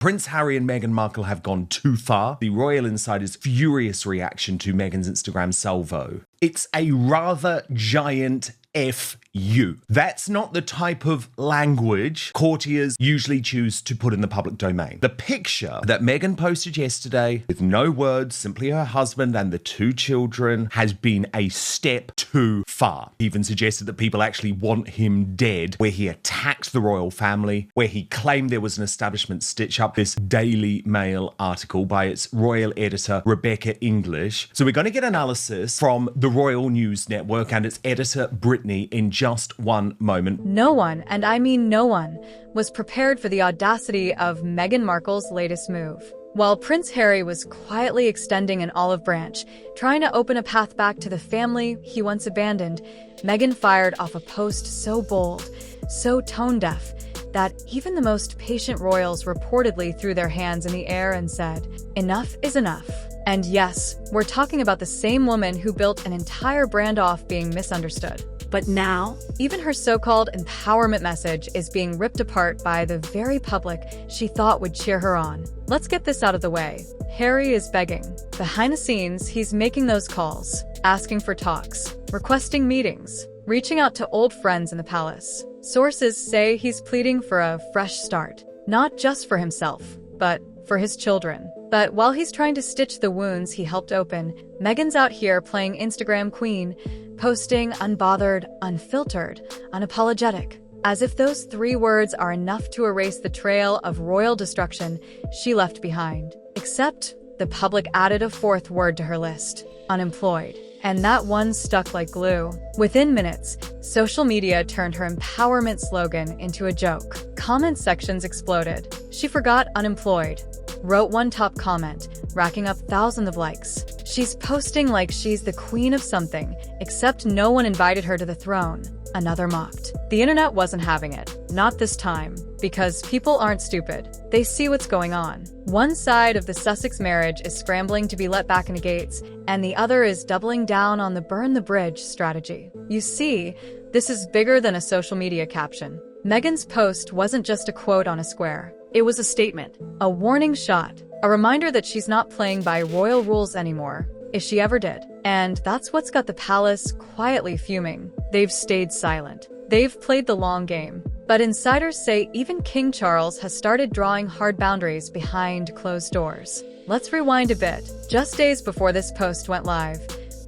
Prince Harry and Meghan Markle have gone too far. The royal insider's furious reaction to Meghan's Instagram salvo. It's a rather giant F you. That's not the type of language courtiers usually choose to put in the public domain. The picture that Meghan posted yesterday, with no words, simply her husband and the 2 children, has been a step too far. He even suggested that people actually want him dead, where he attacked the royal family, where he claimed there was an establishment stitch-up. This Daily Mail article by its royal editor, Rebecca English. So we're going to get analysis from the Royal News Network and its editor, Brittany, in just one moment. No one, and I mean no one, was prepared for the audacity of Meghan Markle's latest move. While Prince Harry was quietly extending an olive branch, trying to open a path back to the family he once abandoned, Meghan fired off a post so bold, so tone-deaf, that even the most patient royals reportedly threw their hands in the air and said, "Enough is enough." And yes, we're talking about the same woman who built an entire brand off being misunderstood. But now, even her so-called empowerment message is being ripped apart by the very public she thought would cheer her on. Let's get this out of the way. Harry is begging. Behind the scenes, he's making those calls, asking for talks, requesting meetings, reaching out to old friends in the palace. Sources say he's pleading for a fresh start, not just for himself, but for his children. But while he's trying to stitch the wounds he helped open, Meghan's out here playing Instagram queen, posting unbothered, unfiltered, unapologetic, as if those 3 words are enough to erase the trail of royal destruction she left behind. Except the public added a 4th word to her list, unemployed. And that one stuck like glue. Within minutes, social media turned her empowerment slogan into a joke. Comment sections exploded. She forgot unemployed, wrote one top comment, racking up thousands of likes. She's posting like she's the queen of something, except no one invited her to the throne. Another mocked. The internet wasn't having it. Not this time. Because people aren't stupid. They see what's going on. One side of the Sussex marriage is scrambling to be let back into gates, and the other is doubling down on the burn the bridge strategy. You see, this is bigger than a social media caption. Meghan's post wasn't just a quote on a square. It was a statement, a warning shot, a reminder that she's not playing by royal rules anymore, if she ever did. And that's what's got the palace quietly fuming. They've stayed silent. They've played the long game. But insiders say even King Charles has started drawing hard boundaries behind closed doors. Let's rewind a bit. Just days before this post went live,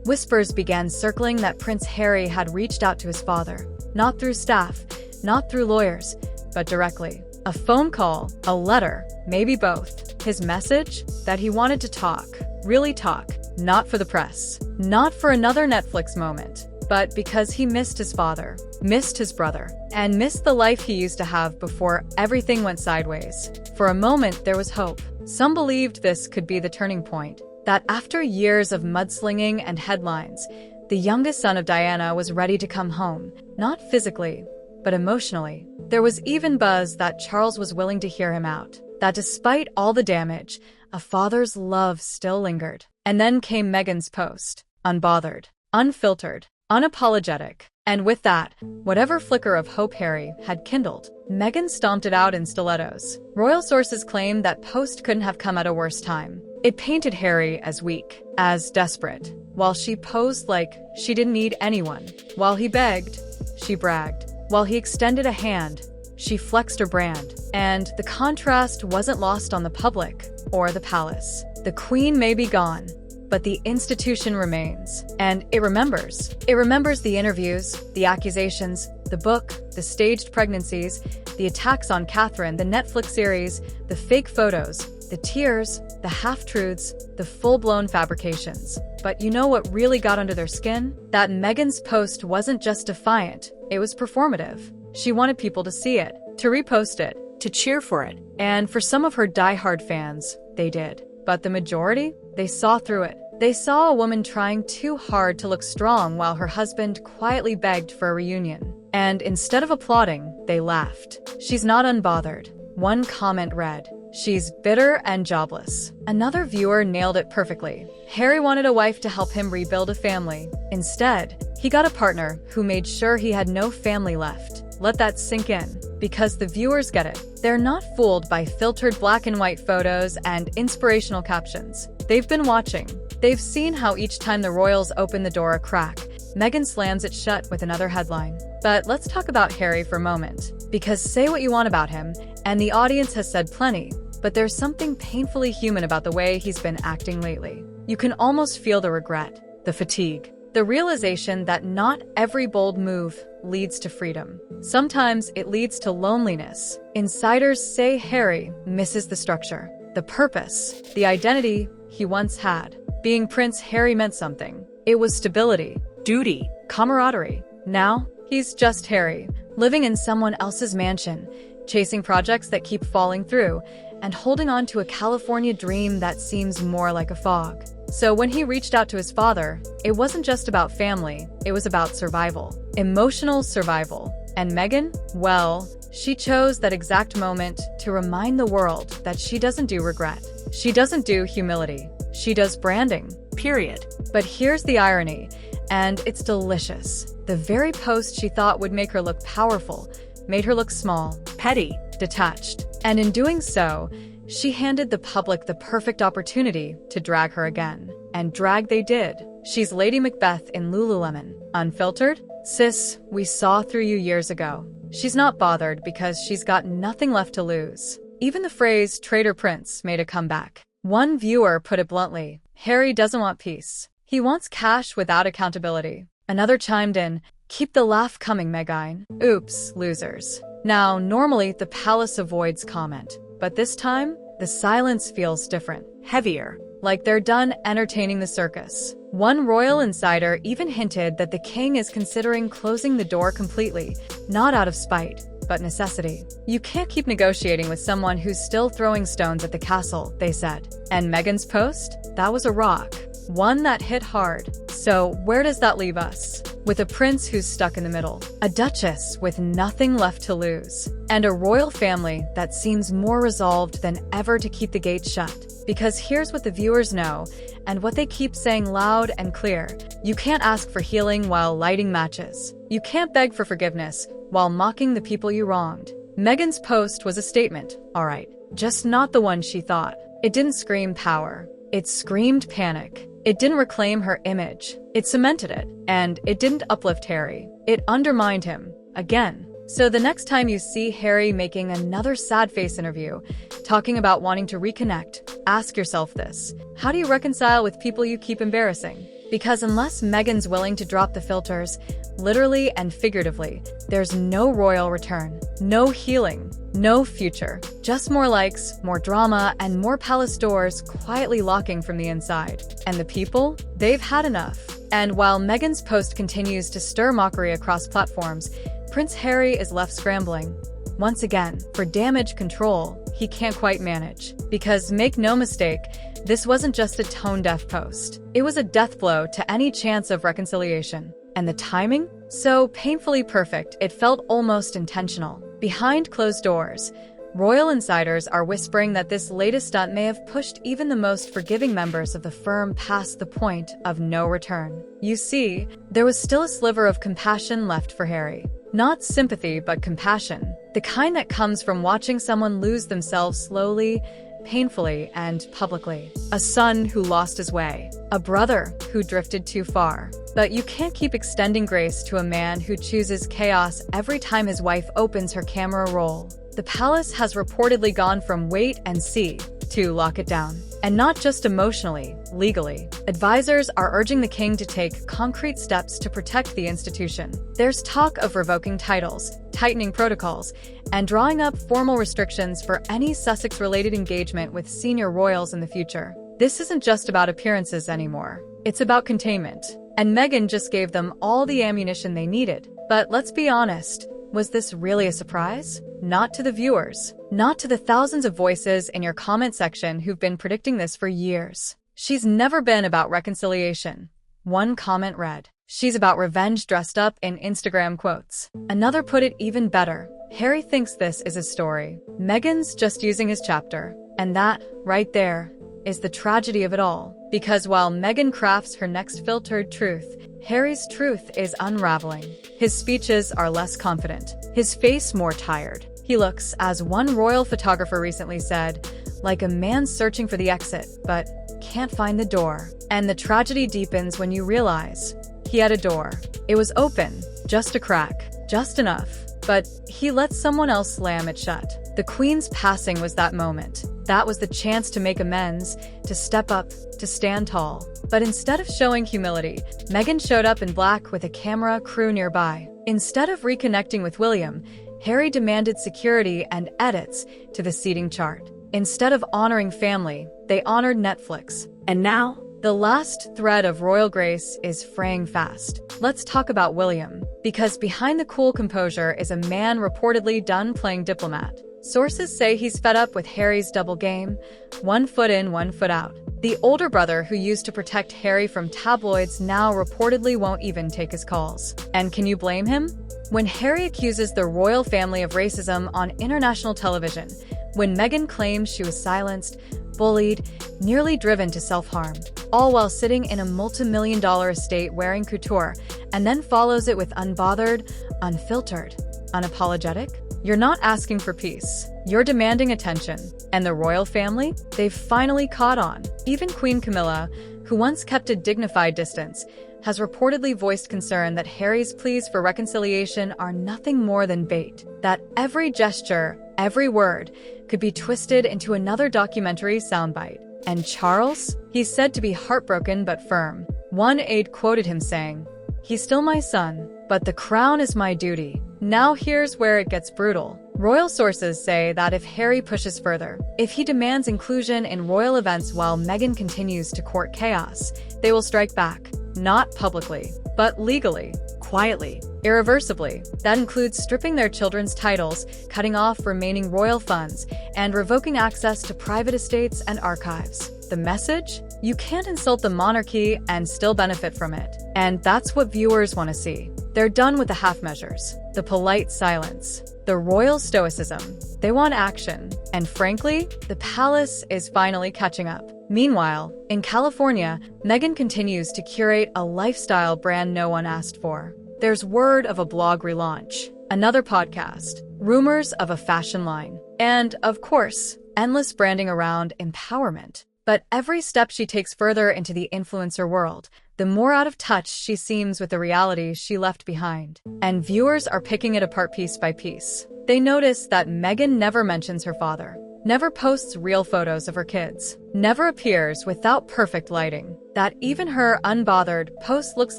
whispers began circling that Prince Harry had reached out to his father. Not through staff, not through lawyers, but directly. A phone call, a letter, maybe both. His message? That he wanted to talk. Really talk. Not for the press. Not for another Netflix moment. But because he missed his father, missed his brother, and missed the life he used to have before everything went sideways. For a moment, there was hope. Some believed this could be the turning point. That after years of mudslinging and headlines, the youngest son of Diana was ready to come home. Not physically, but emotionally. There was even buzz that Charles was willing to hear him out. That despite all the damage, a father's love still lingered. And then came Meghan's post. Unbothered, unfiltered, unapologetic. And with that, whatever flicker of hope Harry had kindled, Meghan stomped it out in stilettos. Royal sources claim that post couldn't have come at a worse time. It painted Harry as weak, as desperate, while she posed like she didn't need anyone. While he begged, she bragged. While he extended a hand, she flexed her brand. And the contrast wasn't lost on the public or the palace. The queen may be gone, but the institution remains. And it remembers. It remembers the interviews, the accusations, the book, the staged pregnancies, the attacks on Catherine, the Netflix series, the fake photos, the tears, the half-truths, the full-blown fabrications. But you know what really got under their skin? That Meghan's post wasn't just defiant, it was performative. She wanted people to see it, to repost it, to cheer for it. And for some of her die-hard fans, they did. But the majority? They saw through it. They saw a woman trying too hard to look strong while her husband quietly begged for a reunion. And instead of applauding, they laughed. She's not unbothered. One comment read, "She's bitter and jobless." Another viewer nailed it perfectly. Harry wanted a wife to help him rebuild a family. Instead, he got a partner who made sure he had no family left. Let that sink in. because the viewers get it. They're not fooled by filtered black and white photos and inspirational captions. They've been watching. They've seen how each time the royals open the door a crack, Meghan slams it shut with another headline. But let's talk about Harry for a moment. Because say what you want about him, and the audience has said plenty, but there's something painfully human about the way he's been acting lately. You can almost feel the regret, the fatigue, the realization that not every bold move leads to freedom. Sometimes it leads to loneliness. Insiders say Harry misses the structure, the purpose, the identity he once had. Being Prince Harry meant something. It was stability, duty, camaraderie. Now, he's just Harry, living in someone else's mansion, chasing projects that keep falling through, and holding on to a California dream that seems more like a fog. So when he reached out to his father, it wasn't just about family, it was about survival. Emotional survival. And Meghan? Well, she chose that exact moment to remind the world that she doesn't do regret. She doesn't do humility. She does branding. Period. But here's the irony, and it's delicious. The very post she thought would make her look powerful made her look small, petty, detached. And in doing so, she handed the public the perfect opportunity to drag her again. And drag they did. She's Lady Macbeth in Lululemon. Unfiltered? Sis, we saw through you years ago. She's not bothered because she's got nothing left to lose. Even the phrase traitor prince made a comeback. One viewer put it bluntly, Harry doesn't want peace. He wants cash without accountability. Another chimed in, keep the laugh coming, Meghan. Oops, losers. Now, normally the palace avoids comment, but this time, the silence feels different, heavier, like they're done entertaining the circus. One royal insider even hinted that the king is considering closing the door completely, not out of spite, but necessity. You can't keep negotiating with someone who's still throwing stones at the castle, they said. And Meghan's post? That was a rock. One that hit hard. So where does that leave us? With a prince who's stuck in the middle, a duchess with nothing left to lose, and a royal family that seems more resolved than ever to keep the gates shut. Because here's what the viewers know, and what they keep saying loud and clear. You can't ask for healing while lighting matches. You can't beg for forgiveness while mocking the people you wronged. Meghan's post was a statement, all right, just not the one she thought. It didn't scream power. It screamed panic. It didn't reclaim her image. It cemented it. And it didn't uplift Harry. It undermined him. Again. So the next time you see Harry making another sad face interview, talking about wanting to reconnect, ask yourself this. How do you reconcile with people you keep embarrassing? Because unless Meghan's willing to drop the filters, literally and figuratively, there's no royal return, no healing, no future. Just more likes, more drama, and more palace doors quietly locking from the inside. And the people? They've had enough. And while Meghan's post continues to stir mockery across platforms, Prince Harry is left scrambling. Once again, for damage control, he can't quite manage. Because make no mistake, this wasn't just a tone-deaf post. It was a death blow to any chance of reconciliation. And the timing? So painfully perfect, it felt almost intentional. Behind closed doors, royal insiders are whispering that this latest stunt may have pushed even the most forgiving members of the firm past the point of no return. You see, there was still a sliver of compassion left for Harry. Not sympathy, but compassion. The kind that comes from watching someone lose themselves slowly, painfully, and publicly. A son who lost his way. A brother who drifted too far. But you can't keep extending grace to a man who chooses chaos every time his wife opens her camera roll. The palace has reportedly gone from wait and see to lock it down. And not just emotionally, legally. Advisors are urging the king to take concrete steps to protect the institution. There's talk of revoking titles, tightening protocols, and drawing up formal restrictions for any Sussex-related engagement with senior royals in the future. This isn't just about appearances anymore. It's about containment. And Meghan just gave them all the ammunition they needed. But let's be honest, was this really a surprise? Not to the viewers. Not to the thousands of voices in your comment section who've been predicting this for years. She's never been about reconciliation. One comment read, she's about revenge dressed up in Instagram quotes. Another put it even better. Harry thinks this is his story. Meghan's just using his chapter. And that, right there, is the tragedy of it all. Because while Meghan crafts her next filtered truth, Harry's truth is unraveling. His speeches are less confident, his face more tired, He looks, as one royal photographer recently said, like a man searching for the exit, but can't find the door. And the tragedy deepens when you realize he had a door. It was open, just a crack, just enough. But he let someone else slam it shut. The Queen's passing was that moment. That was the chance to make amends, to step up, to stand tall. But instead of showing humility, Meghan showed up in black with a camera crew nearby. Instead of reconnecting with William, Harry demanded security and edits to the seating chart. Instead of honoring family, they honored Netflix. And now, the last thread of royal grace is fraying fast. Let's talk about William, because behind the cool composure is a man reportedly done playing diplomat. Sources say he's fed up with Harry's double game, 1 foot in, 1 foot out. The older brother who used to protect Harry from tabloids now reportedly won't even take his calls. And can you blame him? When Harry accuses the royal family of racism on international television, when Meghan claims she was silenced, bullied, nearly driven to self-harm, all while sitting in a multi-million-dollar estate wearing couture, and then follows it with unbothered, unfiltered, unapologetic? You're not asking for peace. You're demanding attention. And the royal family? They've finally caught on. Even Queen Camilla, who once kept a dignified distance, has reportedly voiced concern that Harry's pleas for reconciliation are nothing more than bait. That every gesture, every word, could be twisted into another documentary soundbite. And Charles? He's said to be heartbroken but firm. One aide quoted him saying, "He's still my son, but the crown is my duty." Now here's where it gets brutal. Royal sources say that if Harry pushes further, if he demands inclusion in royal events while Meghan continues to court chaos, they will strike back. Not publicly, but legally, quietly, irreversibly. That includes stripping their children's titles, cutting off remaining royal funds, and revoking access to private estates and archives. The message? You can't insult the monarchy and still benefit from it. And that's what viewers want to see. They're done with the half measures, the polite silence, the royal stoicism. They want action. And frankly, the palace is finally catching up. Meanwhile, in California, Meghan continues to curate a lifestyle brand no one asked for. There's word of a blog relaunch, another podcast, rumors of a fashion line, and, of course, endless branding around empowerment. But every step she takes further into the influencer world, the more out of touch she seems with the reality she left behind. And viewers are picking it apart piece by piece. They notice that Meghan never mentions her father, never posts real photos of her kids, never appears without perfect lighting, that even her unbothered post looks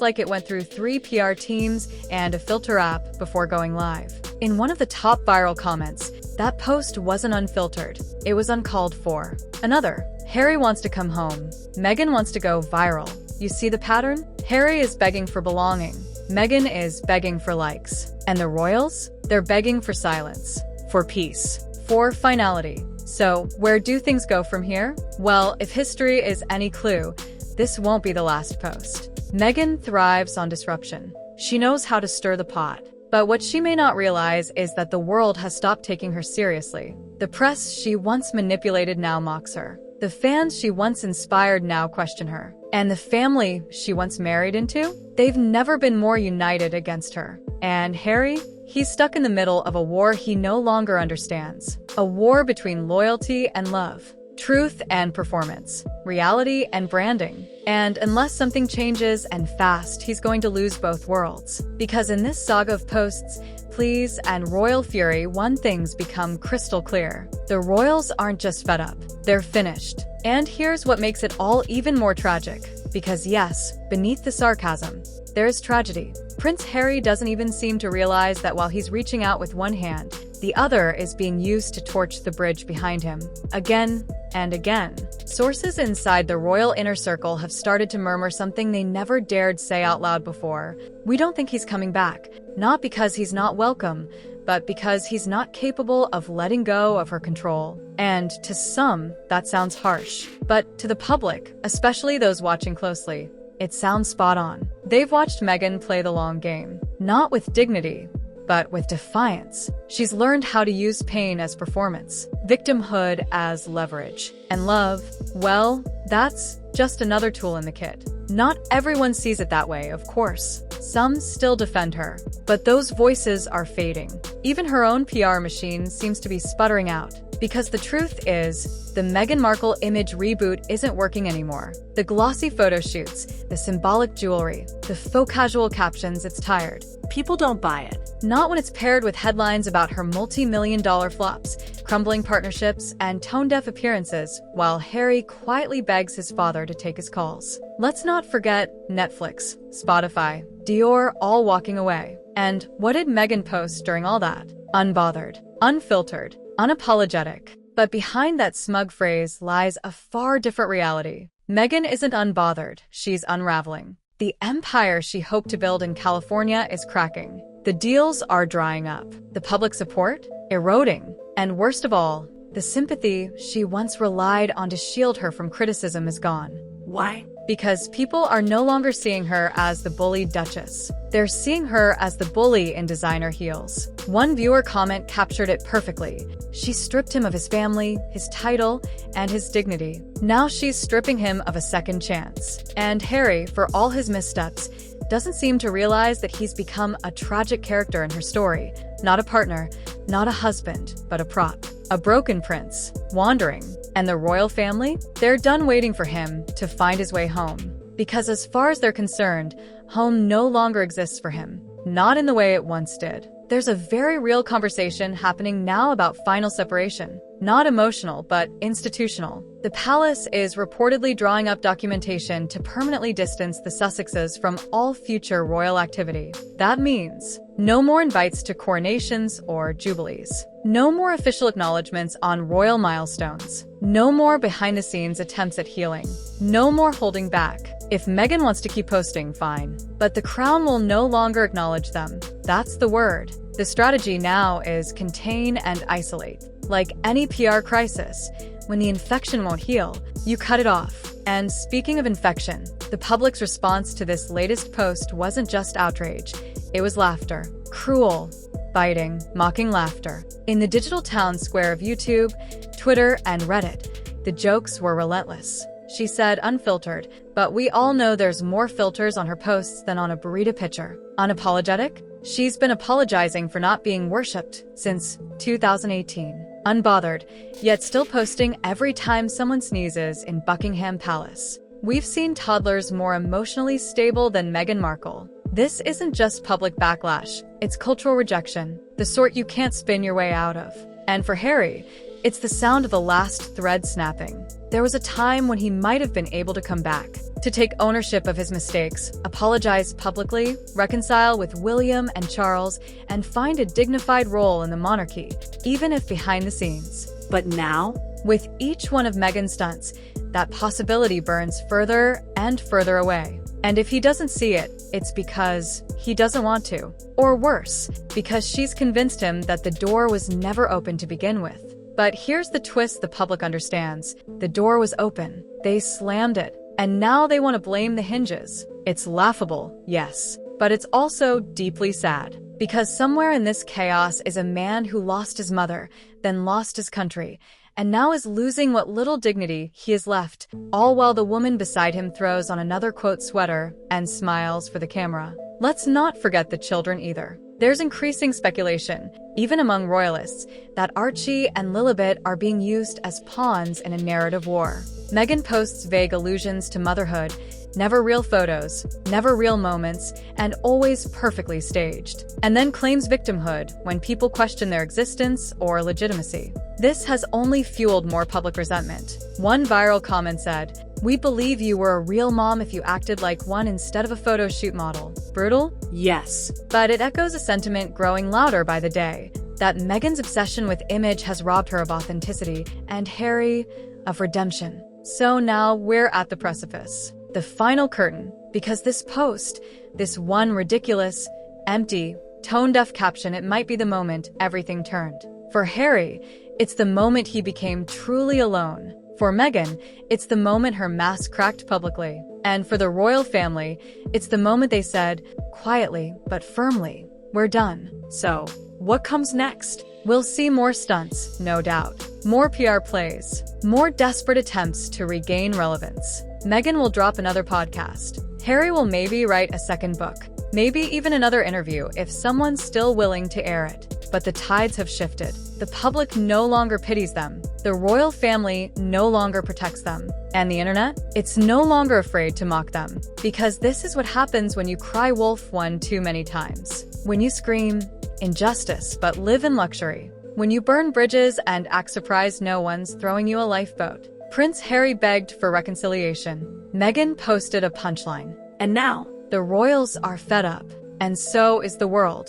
like it went through 3 PR teams and a filter app before going live. In one of the top viral comments, that post wasn't unfiltered, it was uncalled for. Another, Harry wants to come home, Meghan wants to go viral. You see the pattern? Harry is begging for belonging, Meghan is begging for likes. And the royals? They're begging for silence, for peace, for finality. So, where do things go from here? Well, if history is any clue, this won't be the last post. Meghan thrives on disruption. She knows how to stir the pot. But what she may not realize is that the world has stopped taking her seriously. The press she once manipulated now mocks her. The fans she once inspired now question her. And the family she once married into? They've never been more united against her. And Harry? He's stuck in the middle of a war he no longer understands. A war between loyalty and love, truth and performance, reality and branding. And unless something changes and fast, he's going to lose both worlds. Because in this saga of posts, pleas, and royal fury, one thing's become crystal clear. The royals aren't just fed up, they're finished. And here's what makes it all even more tragic. Because yes, beneath the sarcasm, there's tragedy. Prince Harry doesn't even seem to realize that while he's reaching out with one hand, the other is being used to torch the bridge behind him. Again and again. Sources inside the royal inner circle have started to murmur something they never dared say out loud before. We don't think he's coming back. Not because he's not welcome, but because he's not capable of letting go of her control. And to some, that sounds harsh. But to the public, especially those watching closely, it sounds spot on. They've watched Meghan play the long game, not with dignity, but with defiance. She's learned how to use pain as performance, victimhood as leverage, and love, well, that's just another tool in the kit. Not everyone sees it that way, of course. Some still defend her, but those voices are fading. Even her own PR machine seems to be sputtering out. Because the truth is, the Meghan Markle image reboot isn't working anymore. The glossy photo shoots, the symbolic jewelry, the faux casual captions, it's tired. People don't buy it. Not when it's paired with headlines about her multi-million-dollar flops, crumbling partnerships, and tone-deaf appearances, while Harry quietly begs his father to take his calls. Let's not forget Netflix, Spotify, Dior all walking away. And what did Meghan post during all that? Unbothered, unfiltered, unapologetic. But behind that smug phrase lies a far different reality. Meghan isn't unbothered, she's unraveling. The empire she hoped to build in California is cracking. The deals are drying up. The public support? Eroding. And worst of all, the sympathy she once relied on to shield her from criticism is gone. Why? Because people are no longer seeing her as the bullied duchess. They're seeing her as the bully in designer heels. One viewer comment captured it perfectly. She stripped him of his family, his title, and his dignity. Now she's stripping him of a second chance. And Harry, for all his missteps, doesn't seem to realize that he's become a tragic character in her story. Not a partner, not a husband, but a prop. A broken prince, wandering. And the royal family? They're done waiting for him to find his way home. Because as far as they're concerned, home no longer exists for him. Not in the way it once did. There's a very real conversation happening now about final separation. Not emotional, but institutional. The palace is reportedly drawing up documentation to permanently distance the Sussexes from all future royal activity. That means no more invites to coronations or jubilees. No more official acknowledgements on royal milestones. No more behind-the-scenes attempts at healing. No more holding back. If Meghan wants to keep posting, fine. But the crown will no longer acknowledge them. That's the word. The strategy now is contain and isolate. Like any PR crisis, when the infection won't heal, you cut it off. And speaking of infection, the public's response to this latest post wasn't just outrage. It was laughter. Cruel, biting, mocking laughter. In the digital town square of YouTube, Twitter, and Reddit, the jokes were relentless. She said unfiltered, but we all know there's more filters on her posts than on a burrito picture. Unapologetic? She's been apologizing for not being worshipped since 2018. Unbothered, yet still posting every time someone sneezes in Buckingham Palace. We've seen toddlers more emotionally stable than Meghan Markle. This isn't just public backlash, it's cultural rejection, the sort you can't spin your way out of. And for Harry, it's the sound of the last thread snapping. There was a time when he might have been able to come back, to take ownership of his mistakes, apologize publicly, reconcile with William and Charles, and find a dignified role in the monarchy, even if behind the scenes. But now? With each one of Meghan's stunts, that possibility burns further and further away. And if he doesn't see it, it's because he doesn't want to. Or worse, because she's convinced him that the door was never open to begin with. But here's the twist the public understands. The door was open. They slammed it. And now they want to blame the hinges. It's laughable, yes. But it's also deeply sad. Because somewhere in this chaos is a man who lost his mother, then lost his country, and now is losing what little dignity he has left, all while the woman beside him throws on another quote sweater and smiles for the camera. Let's not forget the children either. There's increasing speculation, even among royalists, that Archie and Lilibet are being used as pawns in a narrative war. Meghan posts vague allusions to motherhood, never real photos, never real moments, and always perfectly staged, and then claims victimhood when people question their existence or legitimacy. This has only fueled more public resentment. One viral comment said, "We believe you were a real mom if you acted like one instead of a photo shoot model." Brutal? Yes. But it echoes a sentiment growing louder by the day, that Meghan's obsession with image has robbed her of authenticity, and Harry of redemption. So now we're at the precipice. The final curtain, because this post, this one ridiculous, empty, tone-deaf caption, it might be the moment everything turned. For Harry, it's the moment he became truly alone. For Meghan, it's the moment her mask cracked publicly. And for the royal family, it's the moment they said, quietly but firmly, "We're done." So, what comes next? We'll see more stunts, no doubt. More PR plays. More desperate attempts to regain relevance. Meghan will drop another podcast. Harry will maybe write a second book. maybe even another interview if someone's still willing to air it. But the tides have shifted. The public no longer pities them. The royal family no longer protects them. And the internet? It's no longer afraid to mock them. Because this is what happens when you cry wolf one too many times. When you scream, injustice, but live in luxury. When you burn bridges and act surprised no one's throwing you a lifeboat. Prince Harry begged for reconciliation. Meghan posted a punchline. And now, The royals are fed up. And so is the world.